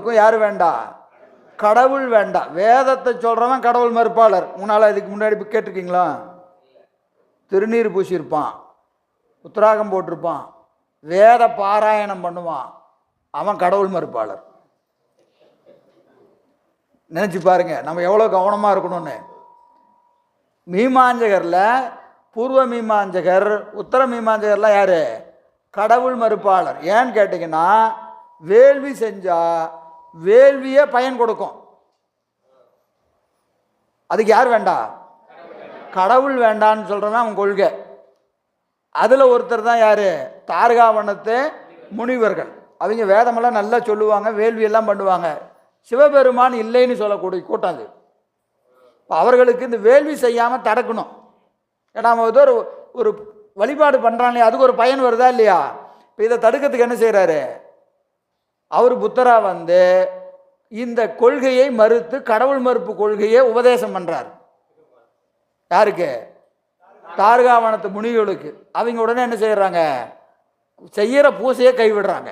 எல்லோருக்கும் யார் வேண்டாம்? கடவுள் வேண்டாம். வேதத்தை சொல்கிறவன் கடவுள் மறுப்பாளர். முன்னால் இதுக்கு முன்னாடி கேட்டிருக்கீங்களா? திருநீர் பூசியிருப்பான், உத்தராகம் போட்டிருப்பான், வேத பாராயணம் பண்ணுவான், அவன் கடவுள் மறுப்பாளர். நினச்சி பாருங்க நம்ம எவ்வளோ கவனமாக இருக்கணும்னு. மீமாஞ்சகரில் பூர்வ மீமாஞ்சகர், உத்தர மீமாஞ்சகர்லாம் யார்? கடவுள் மறுப்பாளர். ஏன்னு கேட்டிங்கன்னா, வேள்வி செஞ்சால் வேள்வியே பயன் கொடுக்கும். அதுக்கு யார் வேண்டாம்? கடவுள் வேண்டான்னு சொல்கிறவன் அவன் கொள்கை. அதில் ஒருத்தர் தான் யார்? தார்காவனத்து முனிவர்கள். அவங்க வேதமெல்லாம் நல்லா சொல்லுவாங்க, வேள்வியெல்லாம் பண்ணுவாங்க. சிவபெருமான் இல்லைன்னு சொல்லக்கூடிய கூட்டம் அது. அவர்களுக்கு இந்த வேள்வி செய்யாமல் தடுக்கணும். ஏன்னா அவன் ஏதோ ஒரு வழிபாடு பண்ணுறாங்களே, அதுக்கு ஒரு பயன் வருதா இல்லையா? இப்போ இதை தடுக்கிறதுக்கு என்ன செய்கிறாரு? அவர் புத்தரா வந்து இந்த கொள்கையை மறுத்து கடவுள் மறுப்பு கொள்கையை உபதேசம் பண்ணுறார். யாருக்கு? தார்காவனத்து முனிகளுக்கு. அவங்க உடனே என்ன செய்கிறாங்க? செய்கிற பூசையை கைவிடுறாங்க.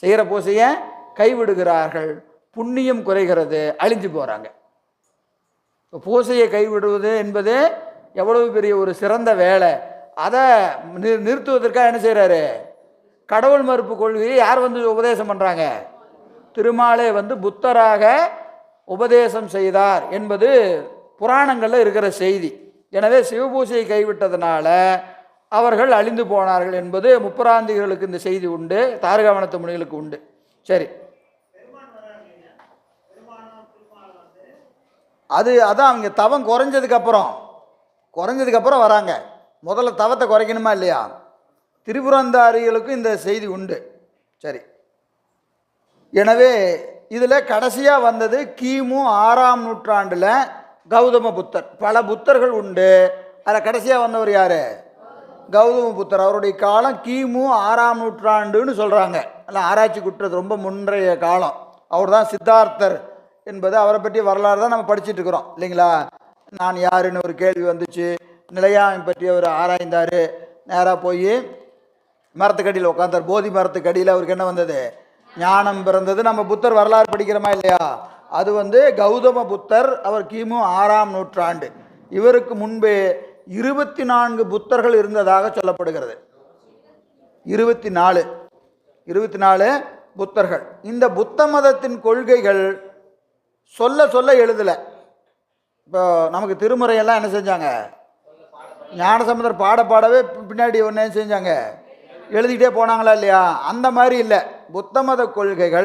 செய்கிற பூசையை கைவிடுகிறார்கள். புண்ணியம் குறைகிறது, அழிஞ்சு போகிறாங்க. பூசையை கைவிடுவது என்பது எவ்வளவு பெரிய ஒரு சிறந்த வேலை. அதை நிறுத்துவதற்காக என்ன செய்கிறாரு? கடவுள் மறுப்பு கொள்கையை யார் வந்து உபதேசம் பண்ணுறாங்க? திருமாலே வந்து புத்தராக உபதேசம் செய்தார் என்பது புராணங்களில் இருக்கிற செய்தி. எனவே சிவபூசையை கைவிட்டதுனால அவர்கள் அழிந்து போனார்கள் என்பது முப்பராந்திகளுக்கு இந்த செய்தி உண்டு, தார்காவனத்து முனிகளுக்கு உண்டு. சரி, அதான் அவங்க தவம் குறைஞ்சதுக்கப்புறம் வராங்க. முதல்ல தவத்தை குறைக்கணுமா இல்லையா? திரிபுரந்தாரிகளுக்கும் இந்த செய்தி உண்டு. சரி, எனவே இதில் கடைசியாக வந்தது கிமு 6ஆம் நூற்றாண்டில் கௌதம புத்தர். பல புத்தர்கள் உண்டு, அதில் கடைசியாக வந்தவர் யார்? கௌதம புத்தர். அவருடைய காலம் கிமு 6ஆம் நூற்றாண்டுன்னு சொல்கிறாங்க. எல்லாம் ஆராய்ச்சி குற்றது ரொம்ப முன்றைய காலம். அவர் தான் சித்தார்த்தர் என்பது, அவரை பற்றி வரலாறு தான் நம்ம படிச்சுட்டு இருக்கிறோம் இல்லைங்களா? நான் யாருன்னு ஒரு கேள்வி வந்துச்சு, நிலையாமை பற்றி அவர் ஆராய்ந்தார். நேராக போய் மரத்துக்கடியில் உட்காந்தார். போதி மரத்துக்கடியில் அவருக்கு என்ன வந்தது? ஞானம் பிறந்தது. நம்ம புத்தர் வரலாறு படிக்கிறோமா இல்லையா? அது வந்து கௌதம புத்தர். அவர் கிமு 6ஆம் நூற்றாண்டு. இவருக்கு முன்பே 24 புத்தர்கள் இருந்ததாக சொல்லப்படுகிறது. 24 புத்தர்கள். இந்த புத்த மதத்தின் கொள்கைகள் சொல்ல சொல்ல எழுதலை. இப்போ நமக்கு திருமுறையெல்லாம் என்ன செஞ்சாங்க? ஞானசம்பந்தர் பாடவே பின்னாடி ஒன்று செஞ்சாங்க, எழுதிக்கிட்டே போனாங்களா இல்லையா? அந்த மாதிரி இல்லை. புத்த மத கொள்கைகள்